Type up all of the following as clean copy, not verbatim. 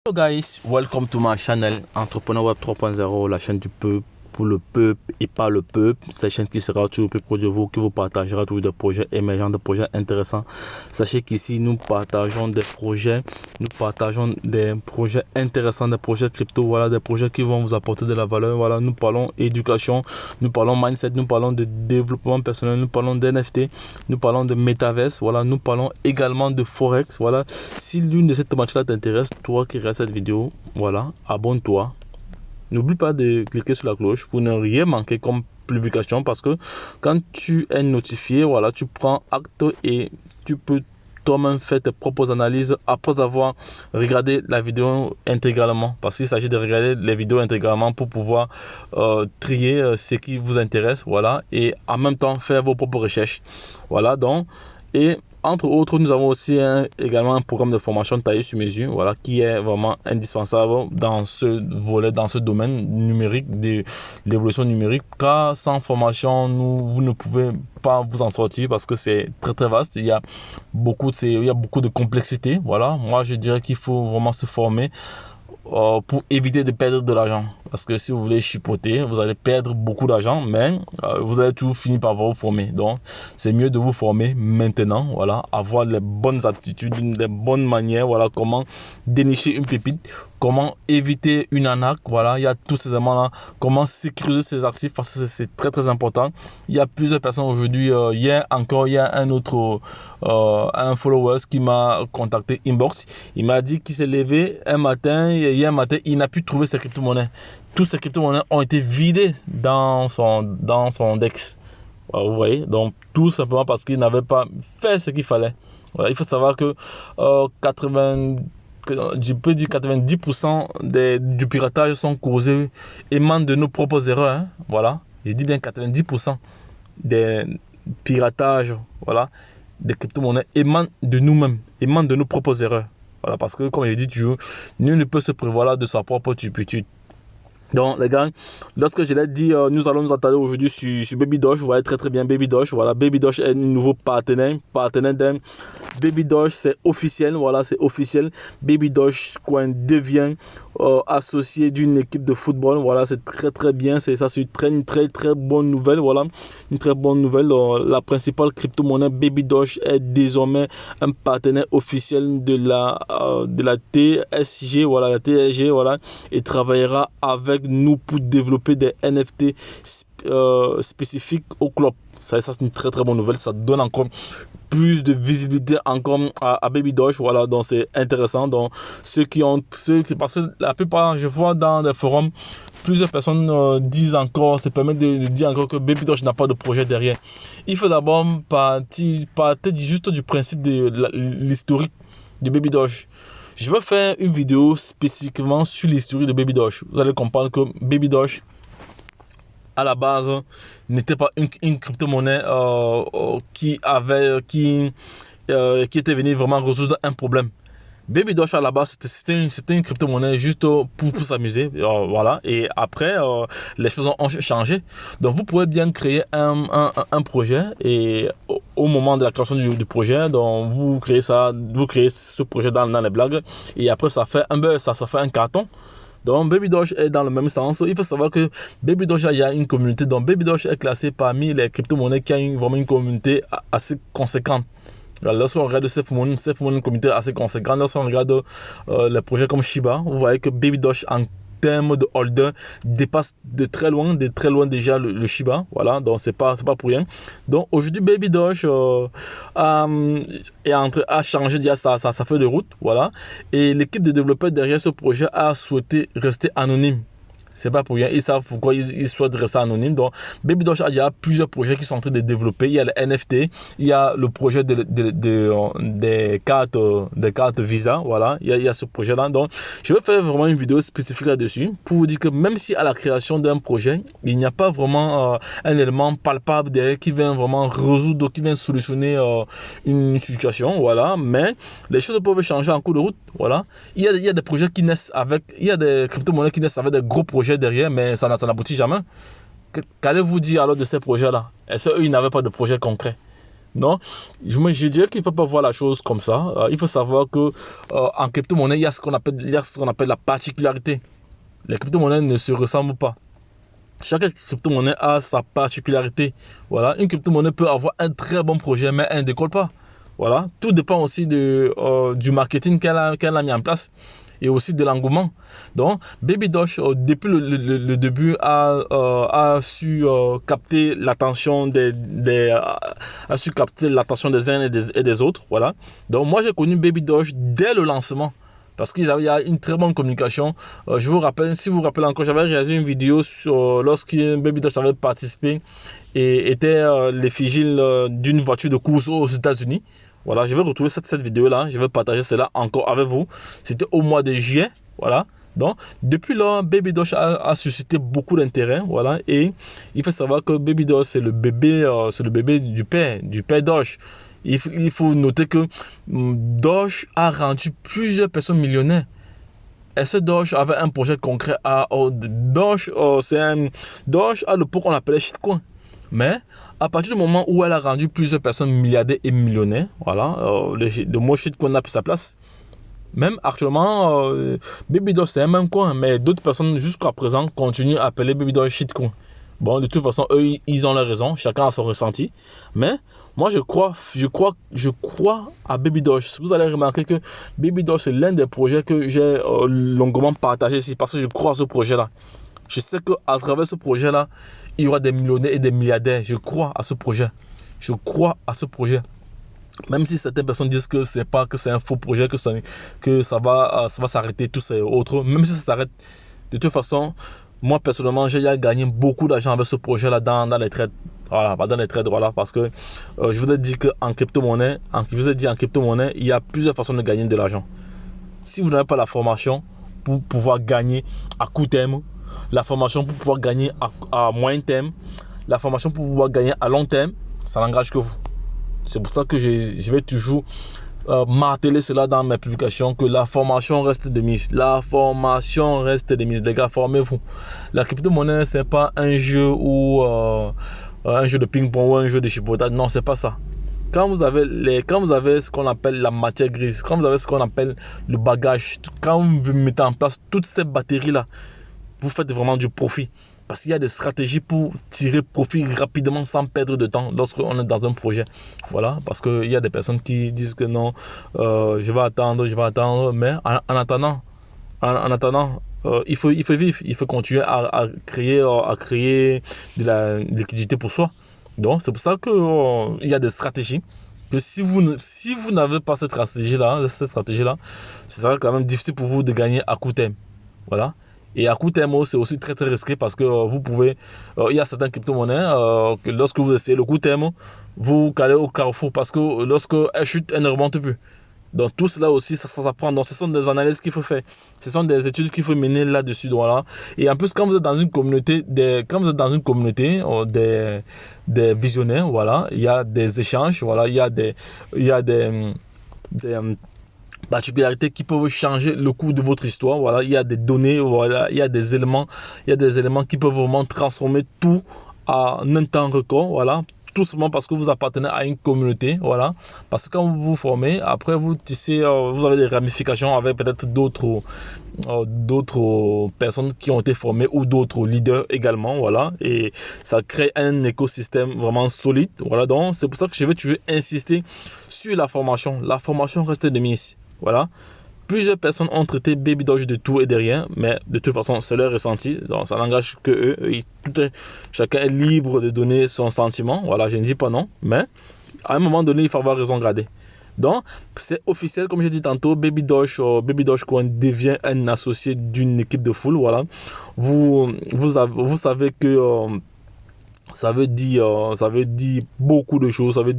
Hello guys, welcome to my channel Entrepreneur Web 3.0, la chaîne du peuple pour le peuple et pas le peuple. Cette chaîne qui sera toujours plus proche de vous, qui vous partagera toujours des projets émergents, des projets intéressants. Sachez qu'ici nous partageons des projets intéressants, des projets crypto, voilà, des projets qui vont vous apporter de la valeur. Voilà, nous parlons éducation, nous parlons mindset, nous parlons de développement personnel, nous parlons d'NFT, nous parlons de metaverse, voilà, nous parlons également de forex. Voilà, si l'une de ces thématiques là t'intéresse, toi qui regardes cette vidéo, voilà, abonne-toi. N'oublie pas de cliquer sur la cloche pour ne rien manquer comme publication, parce que quand tu es notifié, voilà, tu prends acte et tu peux toi-même faire tes propres analyses après avoir regardé la vidéo intégralement, parce qu'il s'agit de regarder les vidéos intégralement pour pouvoir trier ce qui vous intéresse, voilà, et en même temps faire vos propres recherches, voilà. Donc, et entre autres, nous avons aussi également un programme de formation taillé sur mesure, voilà, qui est vraiment indispensable dans ce volet, dans ce domaine numérique, de l'évolution numérique, car sans formation, vous ne pouvez pas vous en sortir, parce que c'est très très vaste. Il y a beaucoup de complexité, voilà. Moi, je dirais qu'il faut vraiment se former pour éviter de perdre de l'argent, parce que si vous voulez chipoter, vous allez perdre beaucoup d'argent, mais vous allez toujours finir par vous former. Donc c'est mieux de vous former maintenant, voilà, avoir les bonnes aptitudes, les bonnes manières, voilà, comment dénicher une pépite, comment éviter une arnaque, voilà, il y a tous ces éléments là, comment sécuriser ses actifs, parce que c'est très très important. Il y a plusieurs personnes aujourd'hui, il y a un autre un follower qui m'a contacté inbox, il m'a dit qu'il s'est levé un matin, hier matin, il n'a pu trouver ses crypto-monnaies. Toutes ces crypto-monnaies ont été vidées dans son DEX. Voilà, vous voyez, donc tout simplement parce qu'il n'avait pas fait ce qu'il fallait. Voilà, il faut savoir que 90% du piratage sont causés, émanent de nos propres erreurs, hein. Voilà, je dis bien 90% des piratages, voilà, des crypto-monnaies émanent de nous-mêmes, émanent de nos propres erreurs. Voilà, parce que comme je dis toujours, nul ne peut se prévaloir de sa propre turpitude. Donc les gars, lorsque je l'ai dit, nous allons nous attarder aujourd'hui sur Baby Doge. Vous voyez très très bien Baby Doge. Voilà, Baby Doge est un nouveau partenaire d'un. Baby Doge, c'est officiel, voilà, c'est officiel. Baby Doge Coin devient associé d'une équipe de football. Voilà, c'est très très bien. C'est une très bonne nouvelle. Voilà, une très bonne nouvelle. La principale crypto-monnaie Baby Doge est désormais un partenaire officiel de la TSG, voilà, la TSG, voilà, et travaillera avec nous pour développer des NFT spécifiques au club. Ça c'est une très bonne nouvelle. Ça donne encore plus de visibilité encore à Baby Doge, voilà, donc c'est intéressant. Donc parce que la plupart, je vois dans des forums, plusieurs personnes se permettent de dire encore que Baby Doge n'a pas de projet derrière. Il faut d'abord partir juste du principe de l'historique de Baby Doge. Je vais faire une vidéo spécifiquement sur l'historique de Baby Doge. Vous allez comprendre que Baby Doge, à la base, n'était pas une crypto-monnaie qui était venue vraiment résoudre un problème. Baby Doge, à la base, c'était une crypto-monnaie juste pour s'amuser, voilà. Et après, les choses ont changé. Donc, vous pouvez bien créer un projet, et au moment de la création du projet, donc vous créez ce projet dans les blagues, et après ça fait un buzz, ça fait un carton. Donc Baby Doge est dans le même sens. Il faut savoir que Baby Doge a une communauté. Donc Baby Doge est classé parmi les crypto-monnaies qui a vraiment une communauté assez conséquente. Lorsqu'on regarde SafeMoon, une communauté assez conséquente. Lorsqu'on regarde les projets comme Shiba, vous voyez que Baby Doge en termes de holder dépasse de très loin déjà le Shiba, voilà, donc c'est pas pour rien. Donc aujourd'hui Baby Doge a changé déjà sa feuille de route, voilà, et l'équipe de développeurs derrière ce projet a souhaité rester anonyme. C'est pas pour rien, ils savent pourquoi ils souhaitent rester anonymes. Donc Baby Doge a déjà plusieurs projets qui sont en train de développer. Il y a les NFT, il y a le projet des cartes Visa, voilà, il y a ce projet là. Donc je vais faire vraiment une vidéo spécifique là-dessus pour vous dire que même si à la création d'un projet, il n'y a pas vraiment un élément palpable derrière qui vient vraiment résoudre, qui vient solutionner une situation, voilà, mais les choses peuvent changer en cours de route, voilà. Il y a des projets qui naissent il y a des crypto-monnaies qui naissent avec des gros projets derrière, mais ça n'aboutit jamais. Qu'allez-vous dire alors de ces projets-là? Est-ce qu'eux, ils n'avaient pas de projet concret? Non, je dirais qu'il ne faut pas voir la chose comme ça. Il faut savoir que en crypto-monnaie, il y a ce qu'on appelle la particularité. Les crypto-monnaies ne se ressemblent pas. Chaque crypto-monnaie a sa particularité. Voilà, une crypto-monnaie peut avoir un très bon projet, mais elle ne décolle pas. Voilà, tout dépend aussi du marketing qu'elle a mis en place et aussi de l'engouement. Donc, Baby Doge, depuis le début, a su capter l'attention des uns et des autres. Voilà. Donc, moi, j'ai connu Baby Doge dès le lancement. Parce qu'il y a une très bonne communication. Je vous rappelle, si vous vous rappelez encore, j'avais réalisé une vidéo lorsque Baby Doge avait participé et était l'effigie d'une voiture de course aux États-Unis. Voilà, je vais retrouver cette vidéo-là. Je vais partager cela encore avec vous. C'était au mois de juillet. Voilà. Donc, depuis là, Baby Doge a suscité beaucoup d'intérêt. Voilà. Et il faut savoir que Baby Doge, c'est le bébé du père Doge. Il faut noter que Doge a rendu plusieurs personnes millionnaires. Et ce Doge avait un projet concret. Doge à l'époque, on l'appelait shitcoin. Mais à partir du moment où elle a rendu plusieurs personnes milliardaires et millionnaires, voilà, le mot shitcoin a pris sa place. Même actuellement, Baby Doge c'est un même coin, mais d'autres personnes jusqu'à présent continuent à appeler Baby Doge shitcoin. Bon, de toute façon, eux, ils ont leur raison, chacun a son ressenti. Mais moi, je crois à Baby Doge. Vous allez remarquer que Baby Doge, c'est l'un des projets que j'ai longuement partagé ici parce que je crois à ce projet-là. Je sais qu'à travers ce projet-là, il y aura des millionnaires et des milliardaires. Je crois à ce projet. Je crois à ce projet. Même si certaines personnes disent que c'est un faux projet, que ça va s'arrêter, tout ça et autres. Même si ça s'arrête, de toute façon, moi personnellement, j'ai gagné beaucoup d'argent avec ce projet-là dans les trades. Voilà, dans les trades, voilà, parce que je vous ai dit qu'en crypto-monnaie, il y a plusieurs façons de gagner de l'argent. Si vous n'avez pas la formation pour pouvoir gagner à court terme, la formation pour pouvoir gagner à moyen terme, la formation pour pouvoir gagner à long terme, ça n'engage que vous. C'est pour ça que je vais toujours marteler cela dans mes publications, que la formation reste de mise. La formation reste de mise. Les gars, formez-vous. La crypto-monnaie, c'est pas un jeu ou un jeu de ping-pong ou un jeu de chipotage. Non, c'est pas ça. Quand vous avez ce qu'on appelle la matière grise, quand vous avez ce qu'on appelle le bagage, quand vous mettez en place toutes ces batteries-là, vous faites vraiment du profit. Parce qu'il y a des stratégies pour tirer profit rapidement sans perdre de temps lorsqu'on est dans un projet. Voilà, parce qu'il y a des personnes qui disent que non, je vais attendre. Mais en attendant, il faut vivre, il faut continuer à créer de la liquidité pour soi. Donc, c'est pour ça qu'il y a des stratégies. Que si vous n'avez pas cette stratégie-là, ce sera quand même difficile pour vous de gagner à court terme. Voilà. Et à court terme, c'est aussi très très risqué parce que vous pouvez, il y a certaines crypto-monnaies que lorsque vous essayez le court terme, vous calez au carrefour parce que lorsque elle chute, elle ne remonte plus. Donc tout cela aussi, ça s'apprend. Donc ce sont des analyses qu'il faut faire. Ce sont des études qu'il faut mener là-dessus. Voilà. Et en plus, quand vous êtes dans une communauté, des visionnaires, voilà, il y a des échanges, voilà, il y a des particularités qui peuvent changer le cours de votre histoire. Voilà, il y a des données, voilà, il y a des éléments qui peuvent vraiment transformer tout en un temps record. Voilà, tout simplement parce que vous appartenez à une communauté. Voilà, parce que quand vous vous formez, après vous tissez, vous avez des ramifications avec peut-être d'autres personnes qui ont été formées ou d'autres leaders également. Voilà, et ça crée un écosystème vraiment solide. Voilà, donc c'est pour ça que je vais toujours insister sur la formation. La formation reste de mise. Voilà. Plusieurs personnes ont traité Baby Doge de tout et de rien, mais de toute façon, c'est leur ressenti. Donc, ça n'engage que eux. Chacun est libre de donner son sentiment. Voilà, je ne dis pas non, mais à un moment donné, il faut avoir raison gardée. Donc, c'est officiel, comme j'ai dit tantôt, Baby Doge Coin devient un associé d'une équipe de foule. Voilà. Vous savez que ça veut dire beaucoup de choses. Ça veut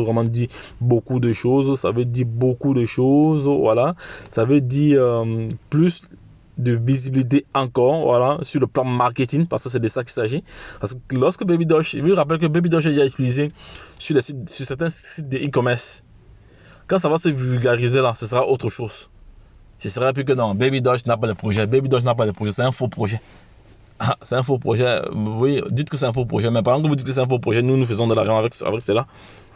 vraiment dire beaucoup de choses. Voilà. Ça veut dire plus de visibilité encore, voilà, sur le plan marketing, parce que c'est de ça qu'il s'agit. Parce que lorsque Baby Doge, je vous rappelle que Baby Doge est déjà utilisé sur certains sites de e-commerce. Quand ça va se vulgariser là, ce sera autre chose. Ce sera plus que non, Baby Doge n'a pas de projet. C'est un faux projet. Ah, c'est un faux projet. Oui, dites que c'est un faux projet, mais pendant que vous dites que c'est un faux projet, nous faisons de l'argent avec cela.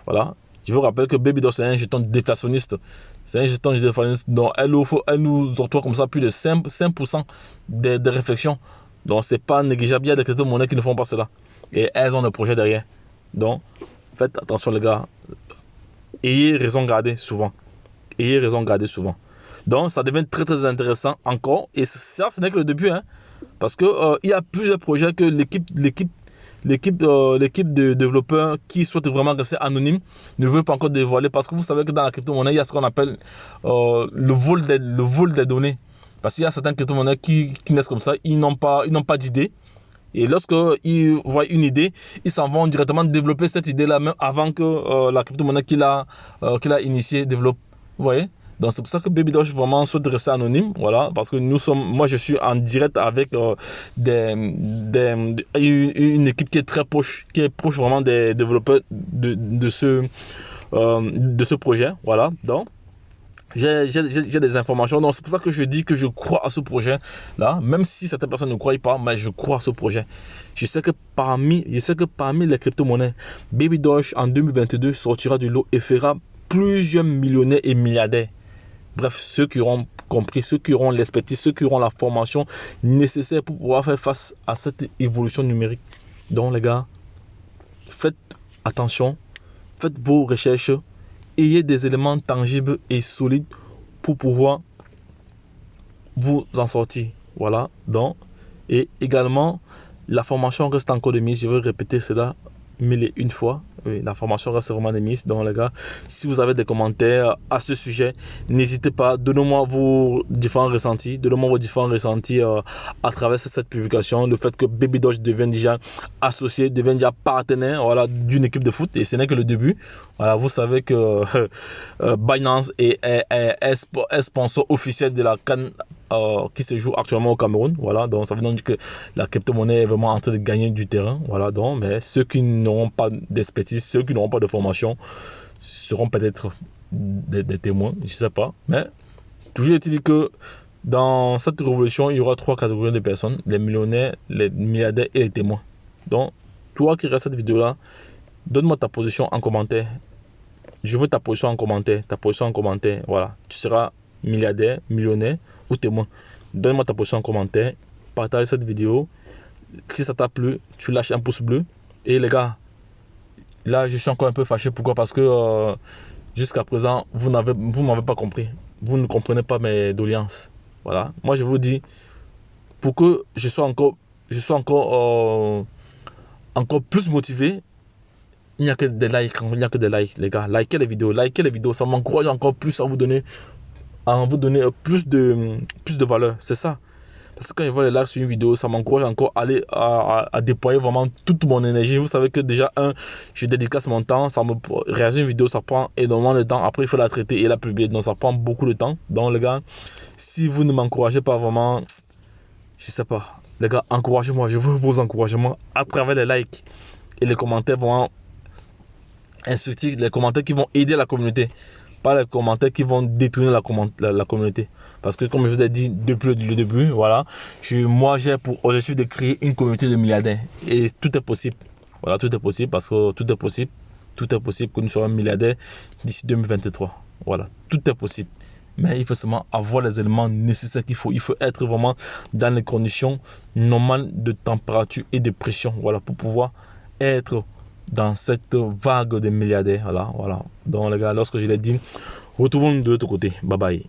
Voilà. Je vous rappelle que Babydosh, c'est un jeton déflationniste. C'est un jeton déflationniste dont elle nous octroie comme ça plus de 5% de réflexion. Donc, c'est pas négligeable. Il y a des crypto-monnaies qui ne font pas cela. Et elles ont des projets derrière. Donc, faites attention, les gars. Ayez raison gardée souvent. Ayez raison gardée souvent. Donc, ça devient très, très intéressant encore. Et ça, ce n'est que le début. Hein, parce qu'il il y a plusieurs projets que l'équipe de développeurs qui souhaite vraiment rester anonyme ne veut pas encore dévoiler, parce que vous savez que dans la crypto-monnaie, il y a ce qu'on appelle le vol des données. Parce qu'il y a certaines crypto-monnaies qui naissent comme ça, ils n'ont pas d'idée. Et lorsqu'ils voient une idée, ils s'en vont directement développer cette idée-là, même avant que la crypto-monnaie qu'il a initiée développe. Vous voyez? Donc c'est pour ça que Babydosh vraiment souhaite rester anonyme, voilà, parce que moi je suis en direct avec une équipe qui est très proche, vraiment des développeurs de ce projet, voilà. Donc j'ai des informations, donc c'est pour ça que je dis que je crois à ce projet là, même si certaines personnes ne croient pas, mais je crois à ce projet. Je sais que parmi les crypto-monnaies, Babydosh en 2022 sortira du lot et fera plusieurs millionnaires et milliardaires. Bref, ceux qui auront compris, ceux qui auront l'expertise, ceux qui auront la formation nécessaire pour pouvoir faire face à cette évolution numérique. Donc les gars, faites attention, faites vos recherches, ayez des éléments tangibles et solides pour pouvoir vous en sortir. Voilà, donc, et également, la formation reste encore de mise, je vais répéter cela mille et une fois. Oui, la formation reste vraiment de mise. Donc les gars, si vous avez des commentaires à ce sujet, n'hésitez pas, donnez-moi vos différents ressentis, à travers cette publication. Le fait que Babydosh devienne déjà associé, devienne déjà partenaire, voilà, d'une équipe de foot, et ce n'est que le début. Voilà, vous savez que Binance est sponsor officiel de la CAN qui se joue actuellement au Cameroun. Voilà, donc ça veut dire que la crypto-monnaie est vraiment en train de gagner du terrain. Voilà, donc, mais ceux qui n'auront pas d'expertise, ceux qui n'auront pas de formation seront peut-être des témoins, je ne sais pas. Mais toujours est-il dit que dans cette révolution, il y aura 3 catégories de personnes: les millionnaires, les milliardaires et les témoins. Donc, toi qui regardes cette vidéo-là, donne-moi ta position en commentaire. Je veux ta position en commentaire. Voilà, tu seras milliardaire, millionnaire ou témoin. Donne-moi ta position en commentaire. Partage cette vidéo. Si ça t'a plu, tu lâches un pouce bleu. Et les gars, là je suis encore un peu fâché. Pourquoi? Parce que jusqu'à présent, vous m'avez pas compris. Vous ne comprenez pas mes doléances. Voilà. Moi je vous dis, pour que je sois encore plus motivé, il n'y a que des likes, les gars. Likez les vidéos, ça m'encourage encore plus à vous donner plus de valeur. C'est ça. Parce que quand je vois les likes sur une vidéo, ça m'encourage encore à déployer vraiment toute mon énergie. Vous savez que déjà, je dédicace mon temps. Réaliser une vidéo, ça prend énormément de temps. Après, il faut la traiter et la publier. Donc, ça prend beaucoup de temps. Donc, les gars, si vous ne m'encouragez pas vraiment, je sais pas. Les gars, encouragez-moi. Je veux vos encouragements à travers les likes et les commentaires vont instructifs, les commentaires qui vont aider la communauté, pas les commentaires qui vont détruire la communauté. Parce que comme je vous ai dit depuis le début, voilà, moi j'ai pour objectif de créer une communauté de milliardaires. Et tout est possible. Voilà, tout est possible parce que tout est possible que nous soyons milliardaires d'ici 2023. Voilà, tout est possible. Mais il faut seulement avoir les éléments nécessaires qu'il faut. Il faut être vraiment dans les conditions normales de température et de pression. Voilà, pour pouvoir être dans cette vague de milliardaires. Voilà. Donc les gars, lorsque je l'ai dit, retrouvons-nous de l'autre côté. Bye bye.